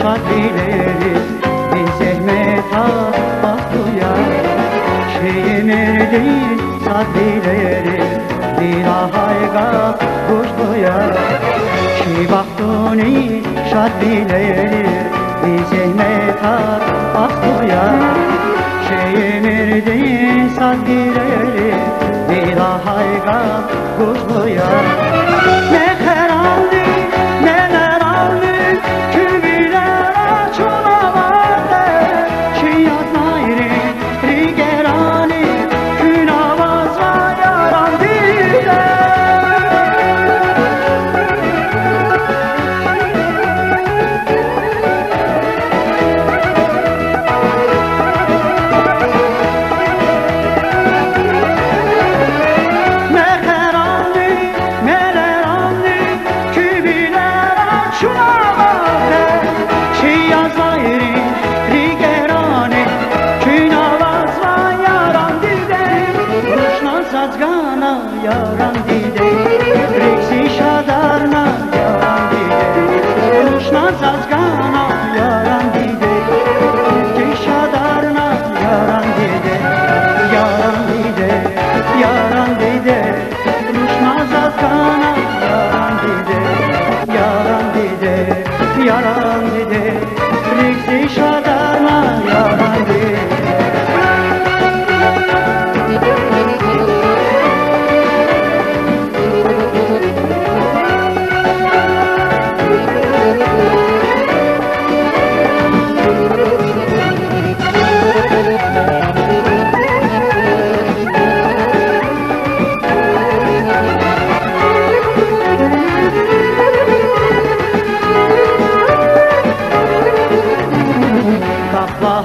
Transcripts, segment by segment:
sakileri bir zehmet ahtuya Şeyimirdi sakileri bir ahayga kuştuya Şi baktuni şadileri bir zehmet ahtuya Şeyimirdi sakileri bir ahayga kuştuya Yaran dide, Riksi şadarna yaran dide, Ruşna zazgana yaran dide, Riksi şadarna yaran dide, yaran dide, yaran dide, Ruşna zazgana yaran dide, yaran dide, yaran dide, Riksi şadarna yaran dide.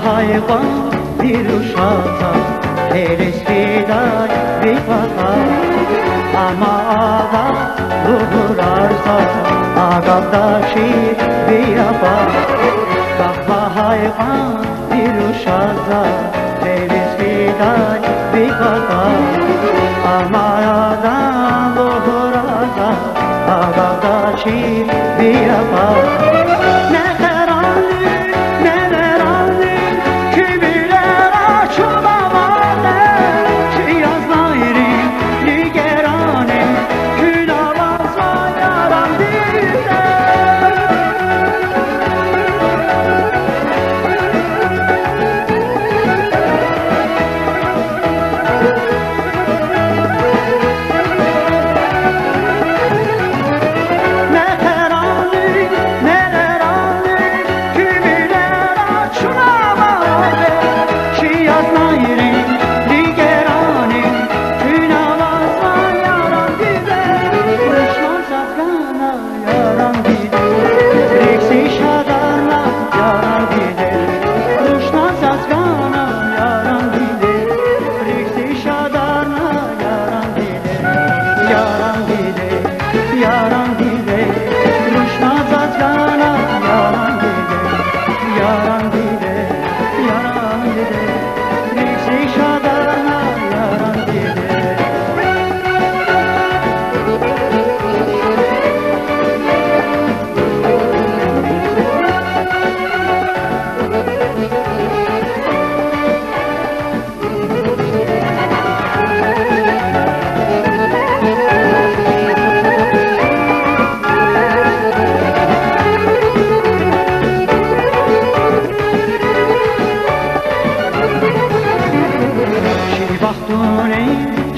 Hayvan bir uşata, Eres fiday bir fata Ama ağa doğurarsa, Ağabdaşı bir yapar Kahva hayvan bir uşata, Eres fiday bir fata Ama ağa doğurarsa, Ağabdaşı bir yapar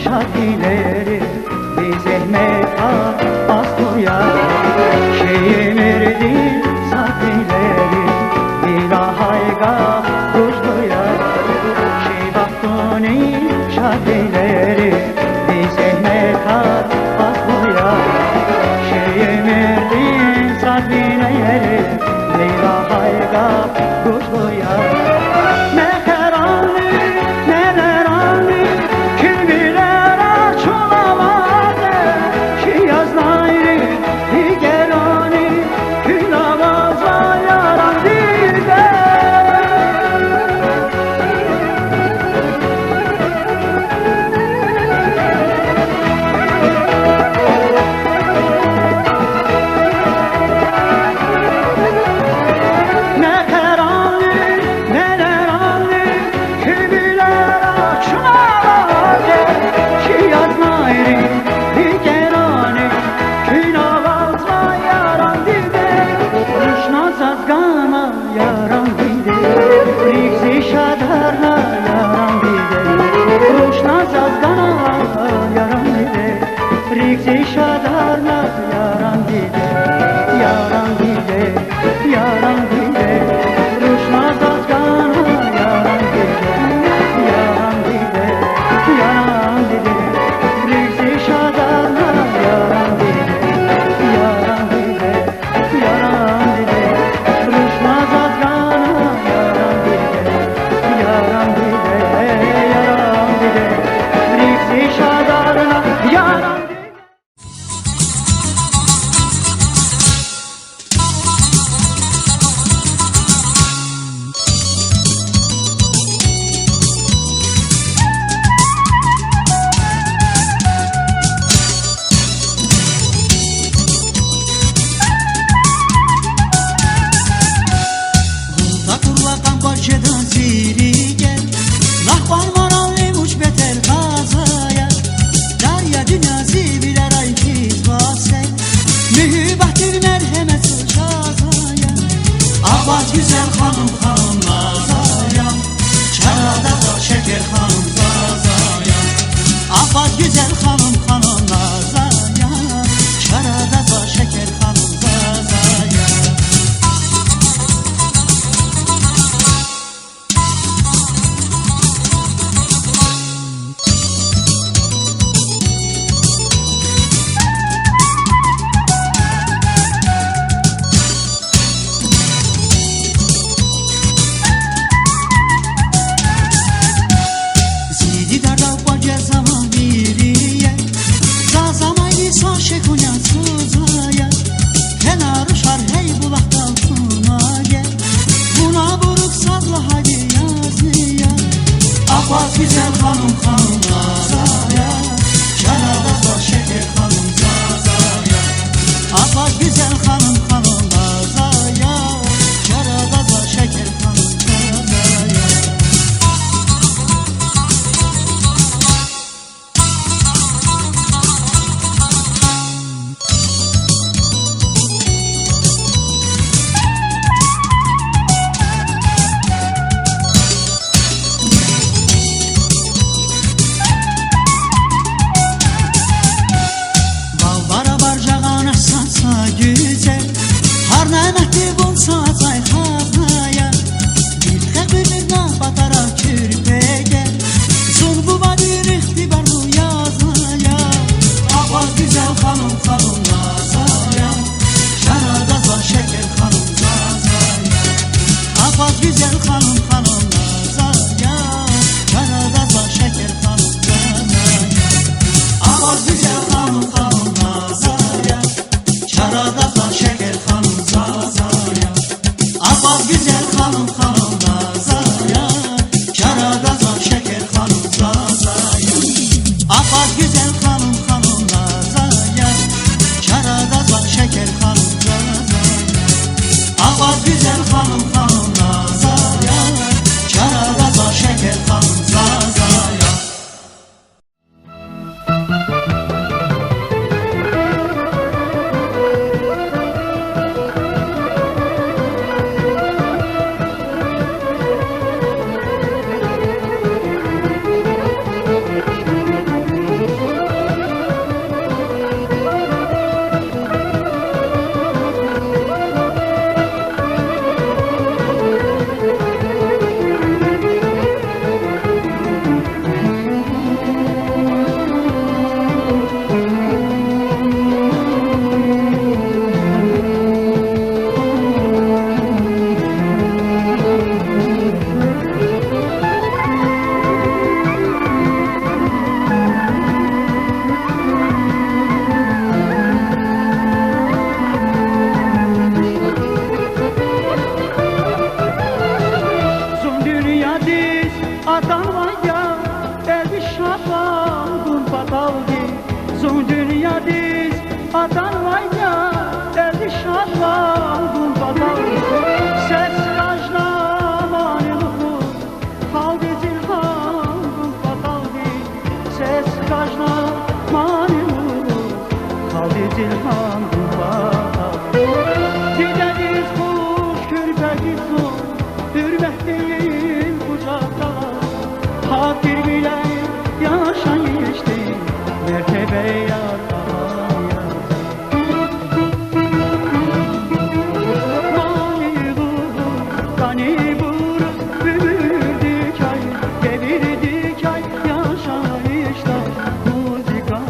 Şadileri bir zehmet aslıya Şeyimirdi sakileri bir ahayga kuşluya Şi baktuni şadileri bir zehmet aslıya Şeyimirdi sakileri bir ahayga kuşluya yaram dide Riksi shadarna yaram dide Roshna zazgana yaram dide Riksi shadarna yaram dide Yaram dide, yaram dide Roshna zazgana yaram dide Yaram dide, yaram dide Riksi shadarna yaram dide Yaram dide, yaram dide Roshna zazgana yaram dide Yaram dide, yaram dide Riksi shadarna yaram dide Güzel hanım hanım Nazaya Çarada da şeker hanım Zazaya Afaz güzel hanım hanım Nazaya Çarada da şeker hanım Zazaya Güzel hanım hanım Nazaya Çarada da şeker hanım Zazaya Afaz güzel hanım hanım Nazaya Çarada da şeker hanım Zazaya Hanım hanım Nazaya Çarada da şeker hanım Zazaya Afaz güzel hanım hanım Nazaya Çarada da şeker hanım Zazaya Afaz güzel hanım hanım Nazaya Çarada da şeker hanım Zazaya Afaz güzel hanım hanım Nazaya Çarada da şeker hanım Zazaya Afaz güzel hanım hanım Nazaya Çarada da şeker hanım Zazaya Afaz güzel hanım hanım Nazaya Çarada da şeker hanım Zazaya Dilhan duvar Dideniz kuş kürpeki yaşayısın, hürmet değil kucakta. Takdir bile yaşayıştı, mertebe yar ağaya. Mani vurur, kani vurur, büyürdük ay, devirdik ay, yaşayışta. Muzika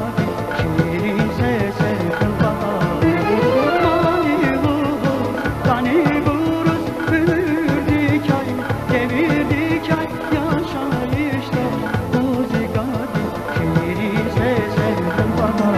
şiirin sese kılbahar. Mani vurur, kani vurur, büyürdük ay, devirdik ay, yaşayışta. Muzika şiirin sese kılbahar.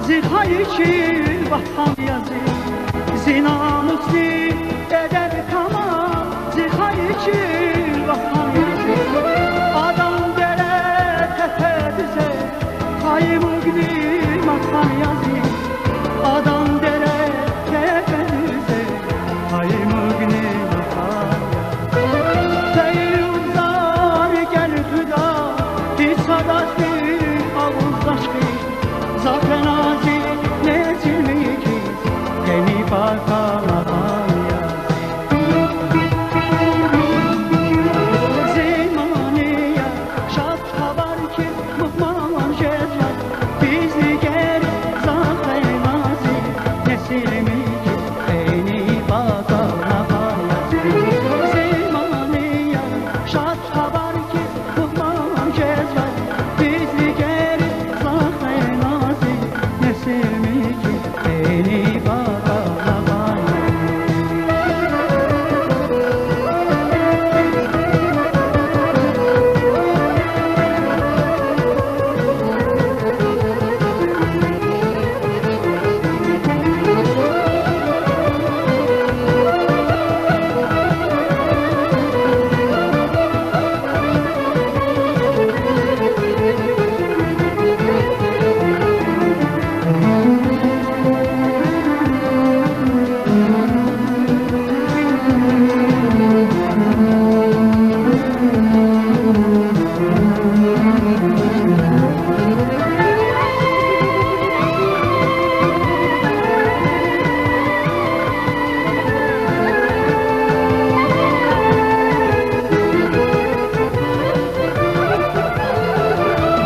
Zilha için vatan yazır, zinamusli eder kamal. Zilha için vatan yazır, adam dere tepe düze, kaymugni vatan yazır. Adam dere tepe düze, kaymugni vatan yazır. Feyyuzlar gel hüda, bir sadasti ağuzdaşkı. Zaten azi ne zilmiki, yeni bakamadan yazı. Zemaniye şat haber ki muhman jetler, bizi ger zaten azi ne zilmiki, yeni bakamadan yazı. Zemaniye şat haber ki muhman jetler, bizi ger zaten azi ne zilmiki, yeni bakamadan yazı.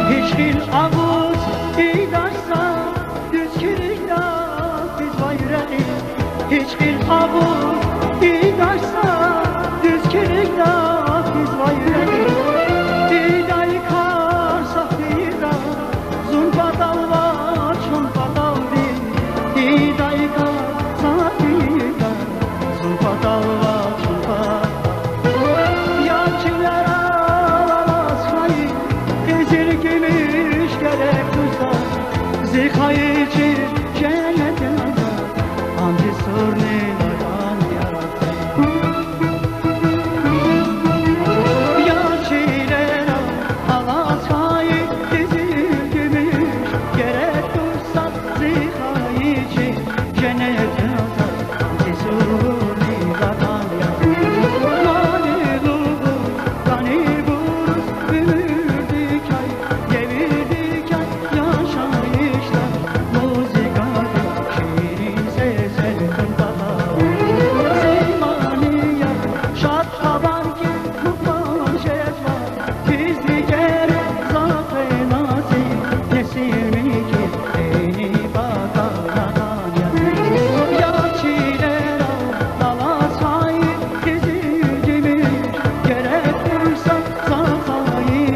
Hiçbir avuz idaşsa düz kirikta biz bayrağı. Hiçbir avuz idaşsa düz kirikta biz bayrağı. Diday karsa fira, zunpa dalva çunpa daldi. Diday karsa fira, zunpa dalva çunpa daldi. Yalçınlar ağlamaz hayır, ezilgimiş gerek duysa. Zikayı için cennetin azar, amci sorni dayan yaratı. Yalçınlar ağlamaz hayır, ezilgimiş gerek duysa. Zikayı için cennetin azar, amci sorni dayan yaratı. Mani vurur, kani vurur, büyürdük ay, devirdik ay, yaşayışlar. Muzika şiirin sese kılbahar. Zeymaniye şat haber ki muhman jetler, bizi ger zaten azi ne zilmiki, yeni bakamadan yazı. Yalçınlar ağlamaz hayır, ezilgimiş gerek duysa. Zikayı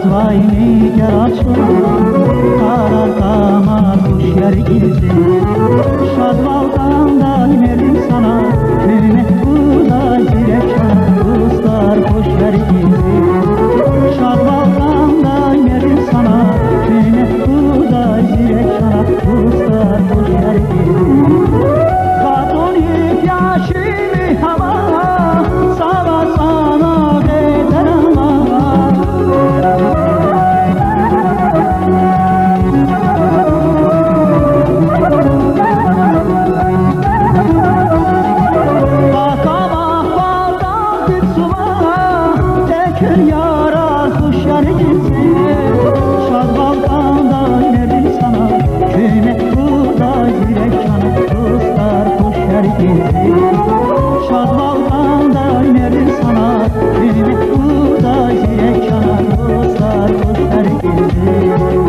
vay nigar açlar Karar damar kuş yer gizi Şadvaldan da verdim sana Kıymet buğday zirekan Dostlar kuş yer gizi Şadvaldan da verdim sana Kıymet buğday zirekan Dostlar kuş yer gizi Kadoni yaşimi hava Sava sana gider ama Tekir yarar kuş yer gitsin Şadvaldan da verdim sana Kıymet buğday zirekan Dostlar kuş yer gitsin Şadvaldan da verdim sana Kıymet buğday zirekan Dostlar kuş yer gitsin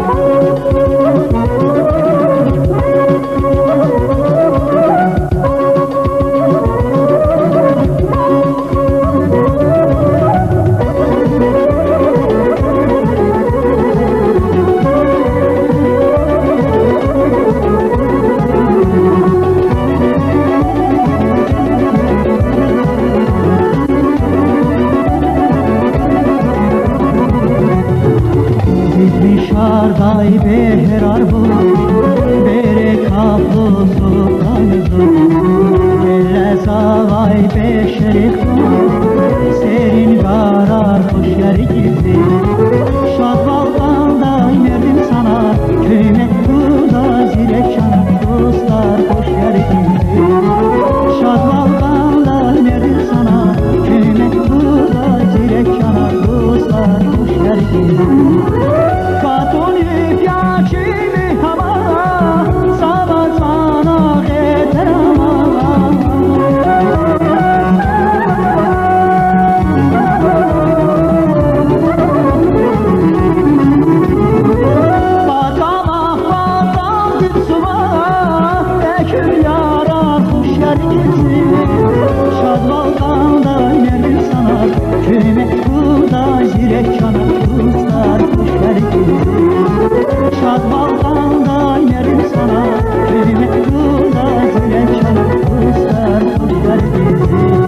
Şarday behrar bu Bere kaplı sultanızı Ele zavay beşerik Serin karar kuş yer gizi Şadvaldan da verdim sana Kıymet buğday zirekan Dostlar kuş yer gizi Şadvaldan da verdim sana Kıymet buğday zirekan Dostlar kuş yer gizi Kadoni yaşimi hava Sava sana gider ama Batama batam gitsuma Tekir yarar kuş yer gitsin Şadvaldan da verdim sana Kıymet buğday zirekan Dostlar kuş yer gitsin Şadvaldan da verdim sana Kıymet buğday zirekan Dostlar kuş yer gitsin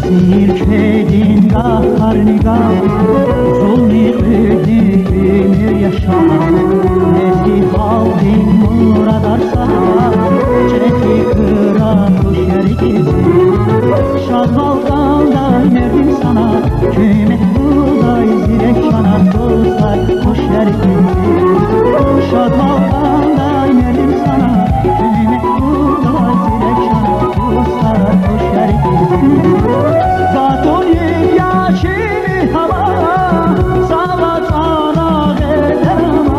Zirkedin gahar nigah Zulmi kıdimir yaşar Nezli halbin murad arsa Çeki kıra kuş yer gizi Şadvaldan da verdim sana Kıymet buğday zirekana Dostlar kuş yer gizi Şadvaldan da verdim sana Kıymet buğday zirekana Dostlar kuş yer gizi Kadoni yaşimi hava Sava sana gider ama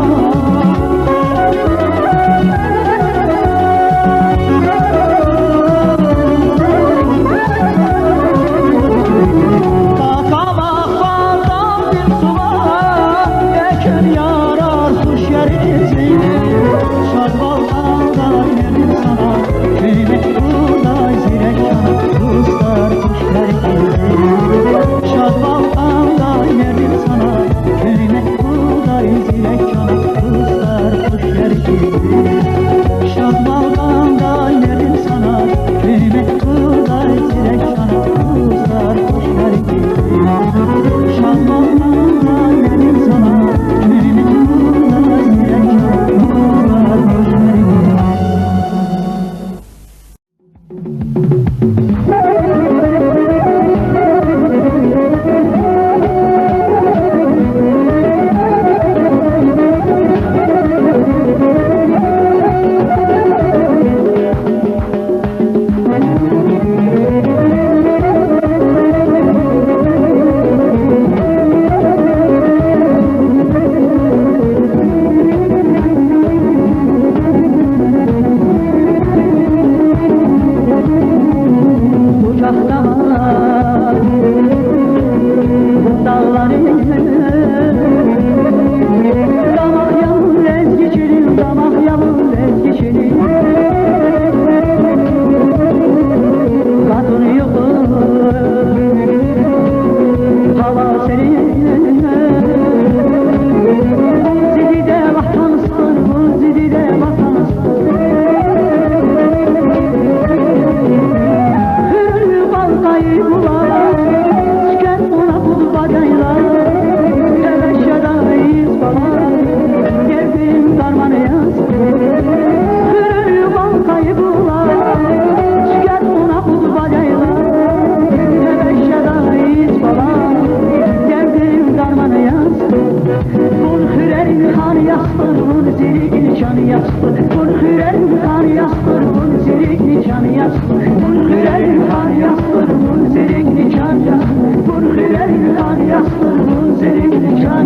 yastır, vur hürel kar yastır, vur zirikli can yastır, vur hürel kar yastır, vur zirikli can yastır, vur hürel kar yastır, vur zirikli can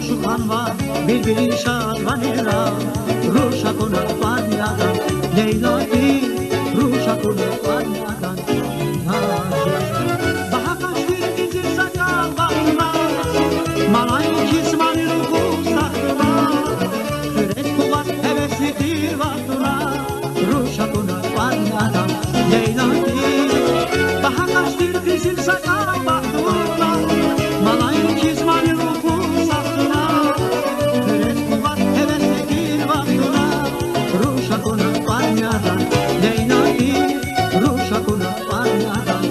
maşukan var birbiri şabanera Ruşa konak banyadan Leyla değil Ruşa konak banyadan Daha kaç bir bizim sakal bakma Malay kismani ruhu sakma Kürek kuvat heveslidir vaktuna Ruşa konak banyadan Leyla değil Daha kaç bir bizim sakal bakma Malay kismani ruhu sakma Kürek kuvat heveslidir vaktuna Ruşa konak banyadan Leyla değil Ruşa konak banyadan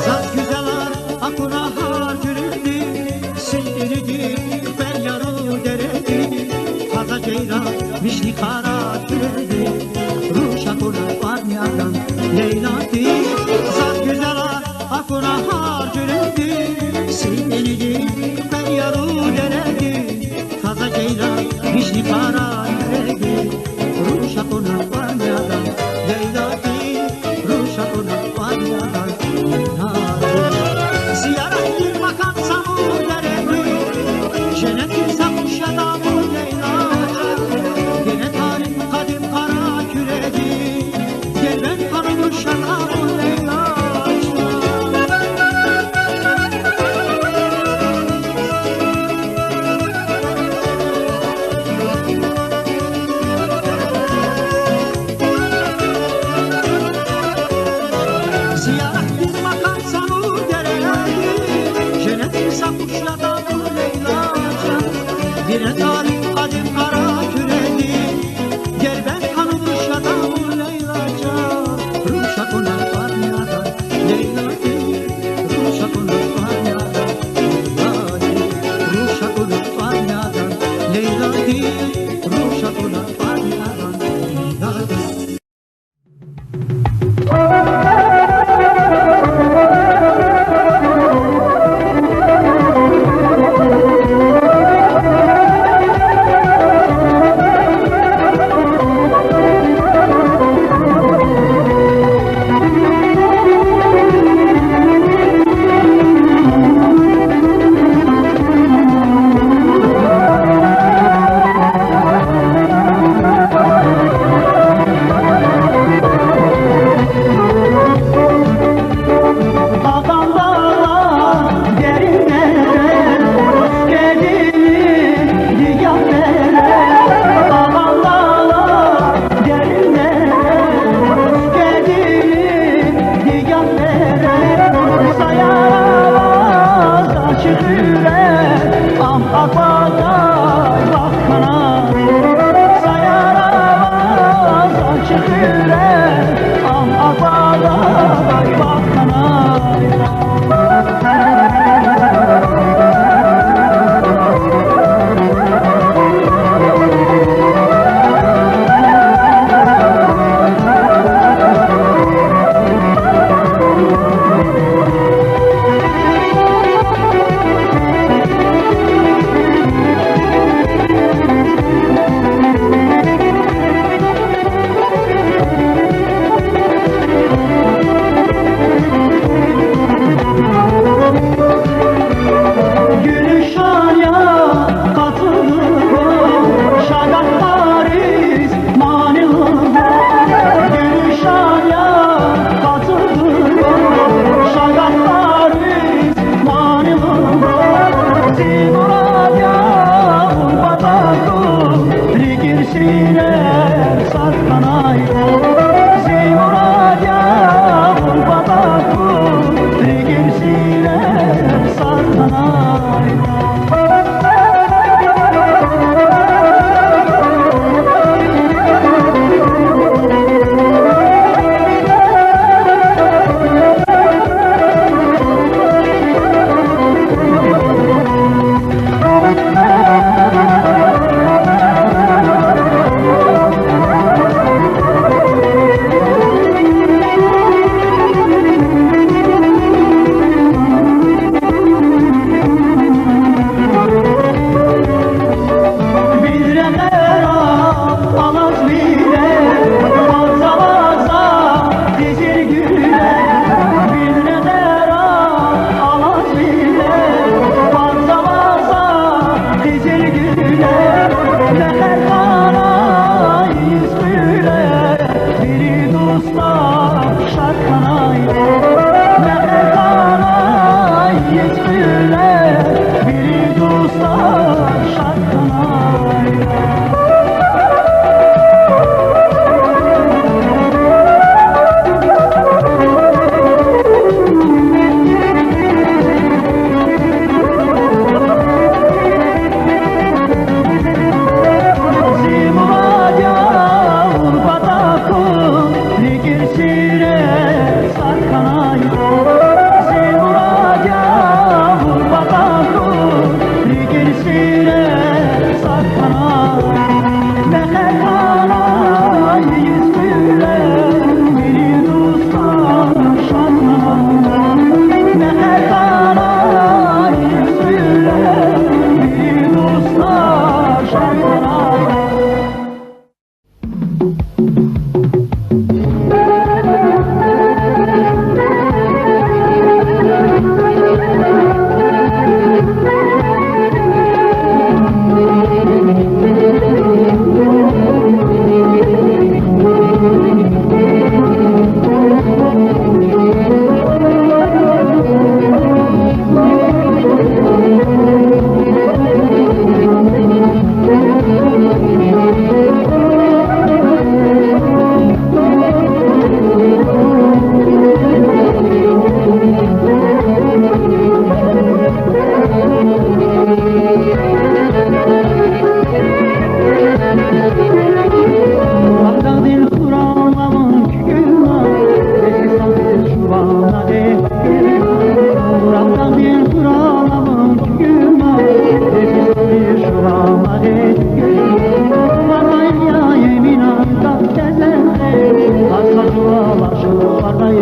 Zat güzeler akuna harcırdı Sindirdi feryarı deredi Taza ceyran vişni kara türedi Ruşa konak banyadan Leyla değil Zat güzeler akuna harcırdı Sindirdi feryarı deredi Taza ceyran vişni kara türedi Ruşa konak banyadan Leyla değil Ruşa konak banyadan Ziyaret bir makam samur deredi Cennetin sapmış yadamu Leyla Gene tarih kadim kara küredi Gel ben tanımış yadamu Leyla Ziyaret bir makam samur deredi Cennetin sapmış yadamu Leyla Yine tarih kadim kara küredi Gel ben kanımış adamı Leylaca Ruşa konak banyadan Leyla değil Ruşa konak banyadan Leyla değil Ruşa konak banyadan Leyla değil Ruşa konak banyadan Leyla değil Babam dağlar derinlere Gelini diyanlere Babam dağlar derinlere Gelini diyanlere Sayamaz açık yürek Am akbaday bakana Sayamaz açık yürek Am akbaday bakana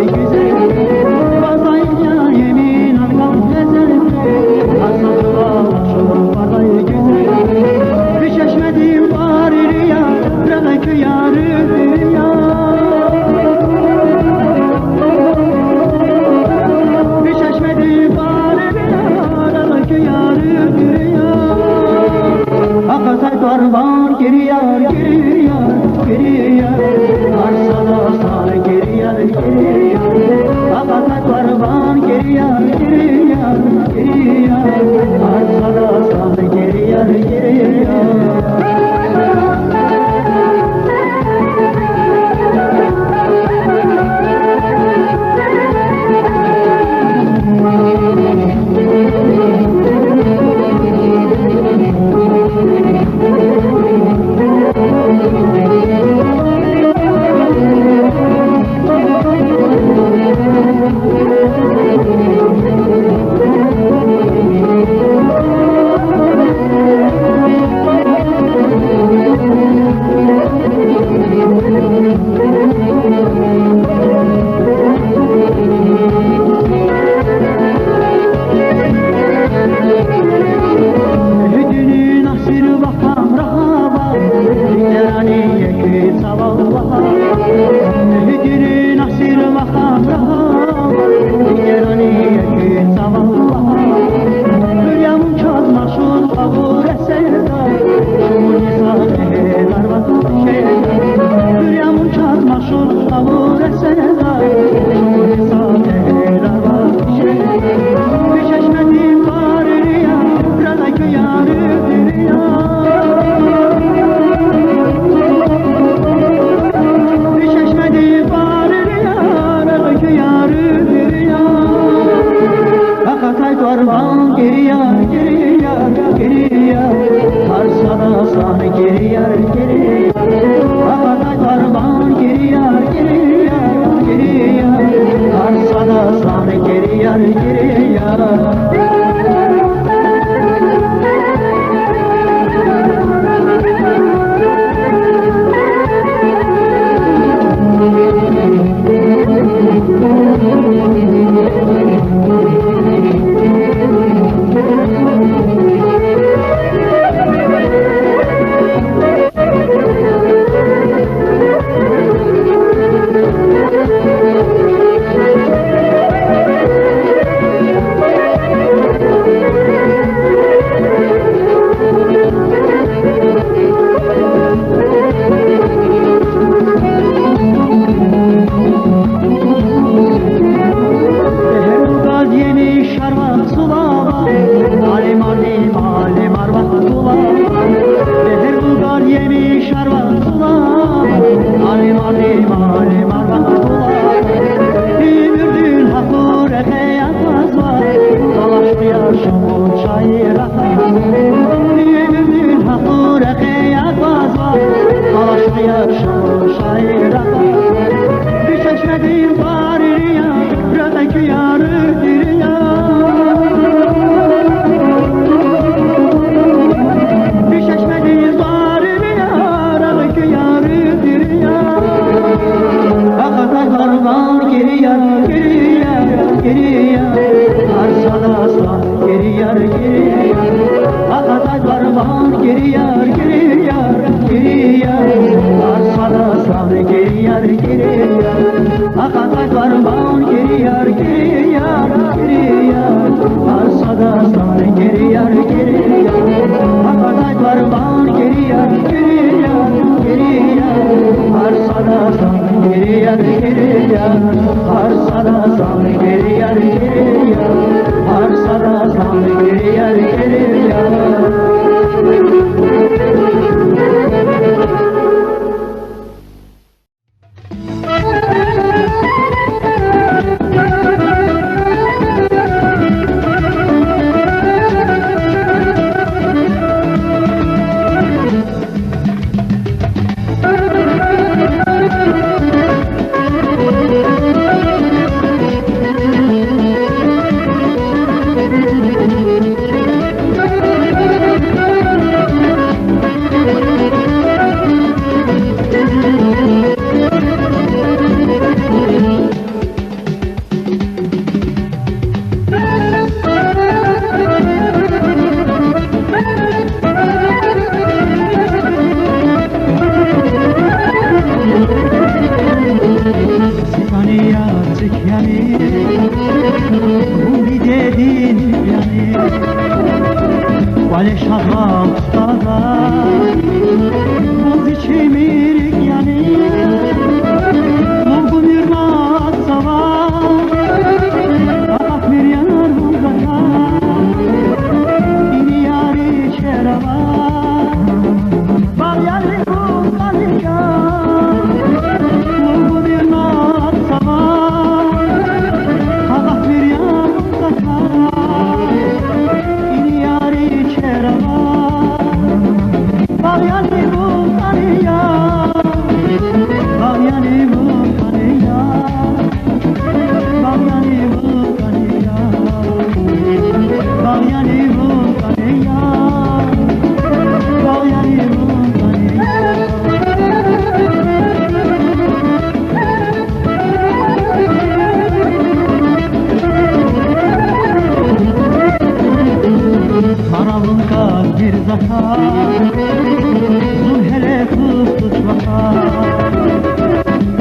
güzel Bazayla yemin arkam gezer Asatla şu bazayı güzel Bir çeşmedim var ya Bırak yarı ya Bir çeşmedim var ya Bırak yarı ya Akatay var geri yar geri yar geri yar Arsada sar geri yar geri yar Akatay var geri yar geri yar geri yar Arsada sar geri yar geri yar yani bu bir dedin yani Vale şahla ustada Buz içimirik yani Murgu mirmat sava Akak bir yanar uzata İni yari çerava Bal yari uzanıya Murgu mirmat sava Akak bir yanar uzata İni yari çerava Bal yari uzanıya Bal yari uzanıya Bal yari uzanıya Bal yari uzanıya Bal yari Maravun kaz bir zahar Zul hele kız vakar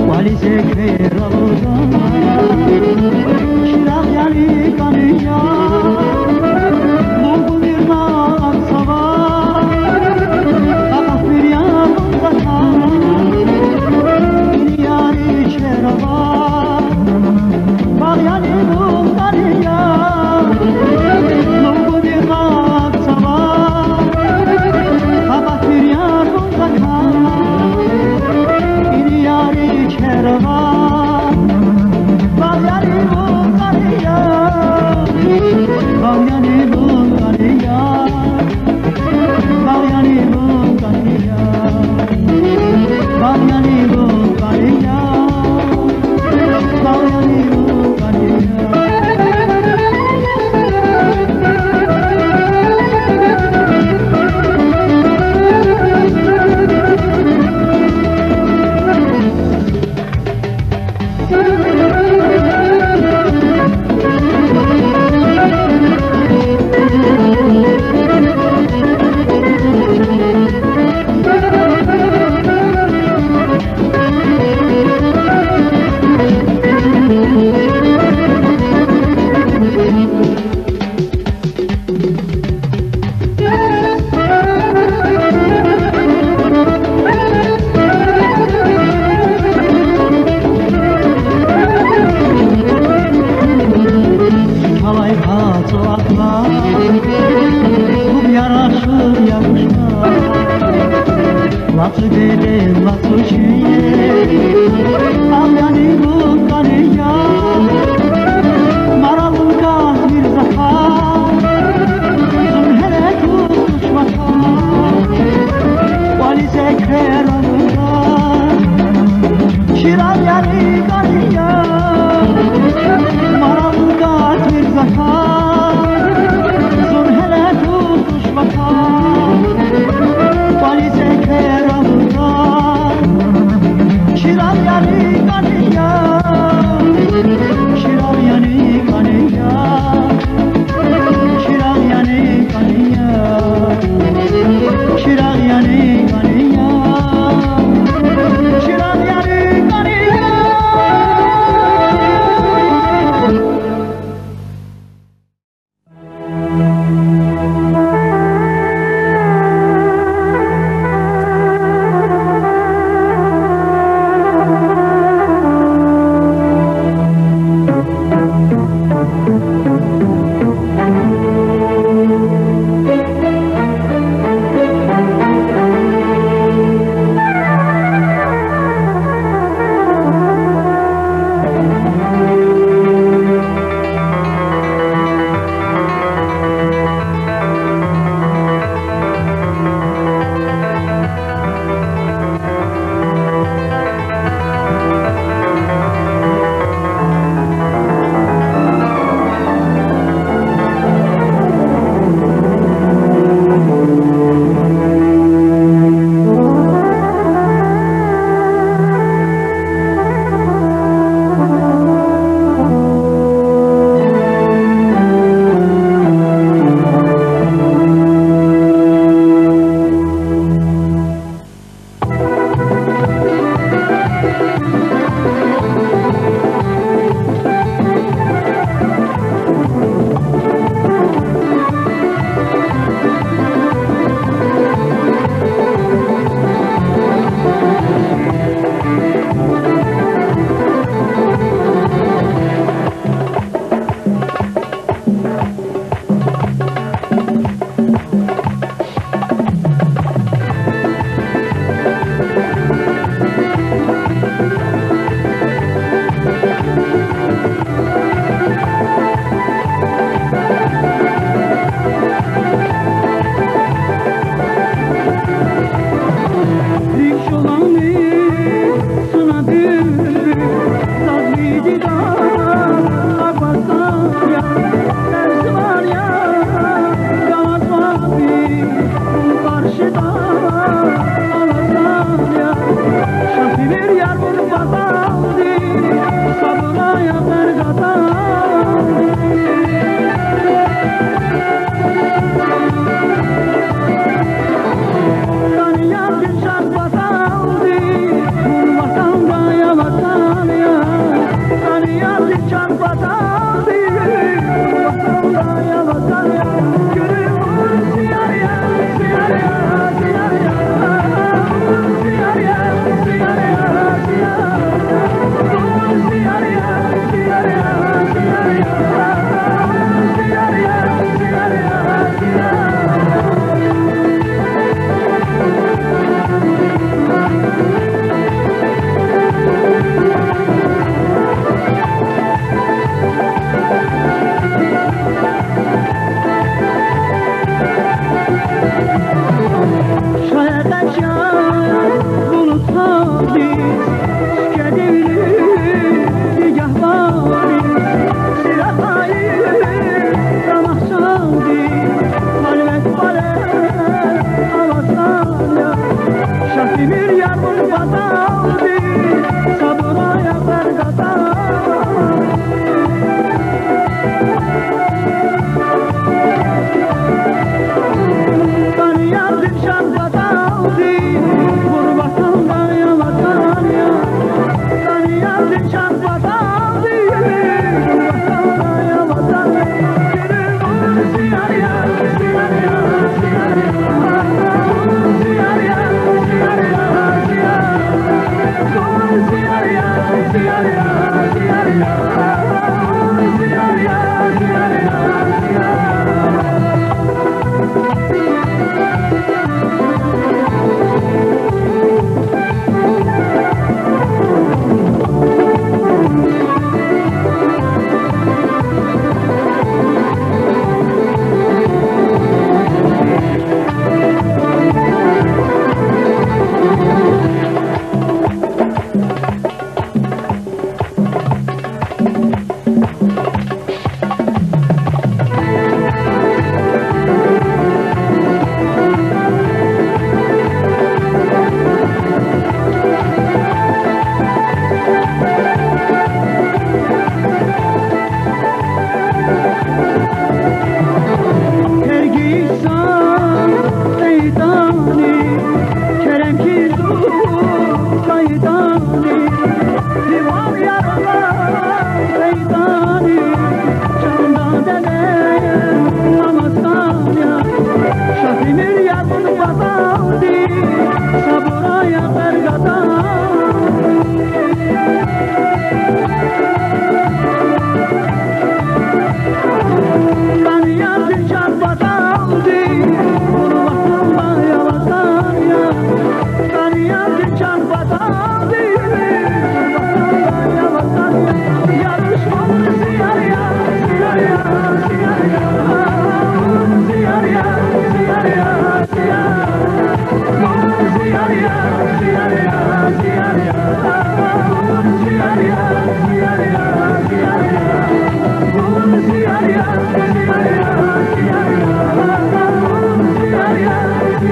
Vali zekre ravuzan Şirak yani kanıya Murgu bir nağat savar Kakak bir yanın zakar İni yari çerava Bal yani bu kanıya Murgu bir nağat savar Kakak bir yanın zakar İni yari çerava Bal yani bu kanıya Bal yani bu kanıya Bal yani bu kanıya Bal yani bu kanıya Bal yani bu kanıya Çalay patı atlar Bu yaraşır yakışmaz Latı bere latı şiye Al yani bu kanıya Maravun kaz bir zahar Zul hele tutmuş vakar Vali zekre ravuzan Şiraz yani kanıya Maravun kaz bir zahar Zul hele tutmuş vakar Vali zekre ravuzan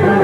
Gel